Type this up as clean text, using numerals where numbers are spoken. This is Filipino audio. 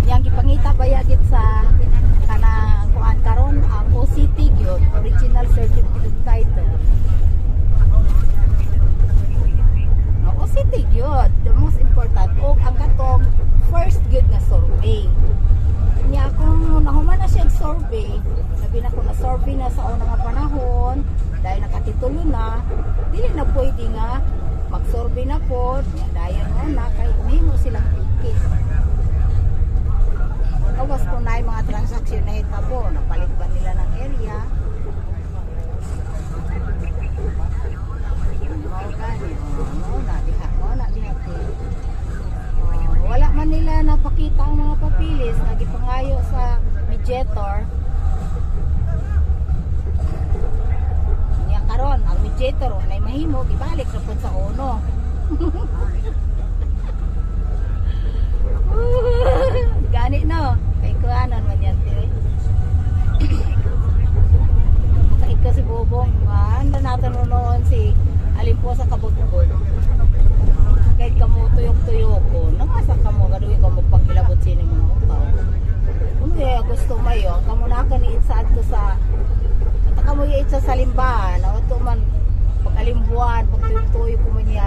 Yang gipangita bayagit sa kanang kuan karon ang OCT gyud, original certificate title. No, OCT gyud, the most important og ang katong first gyud nga survey. Nya kung nahuman na siya survey, sabi na ko na survey na sa una nga panahon, dahil nakatitulo na, dili na pwede nga mag-survey na po, dahil na kay mo silang ticket. Tapos kung na yung mga transaction na ito po, napalit ba nila ng area? Wala man nila napakita ang mga papilis, nagipangayo sa mediator. Nga karon ang mediator na mahimo, ibalik na po sa uno. Gani no, kay kuanan man yan tiri. Kay kasi bobong, ano natin noon si Alimpo sa Kabutbol. Kahit kamo tuyok-tuyok ko, nakasa kamo gaduhin ko magpagilabot sini mga tao. Kung kaya gusto mayo, kamo na kaniit sa adto sa at kamo iit sa salimbahan, o to man pag alimbuan, pag tuyok-tuyok ko man niya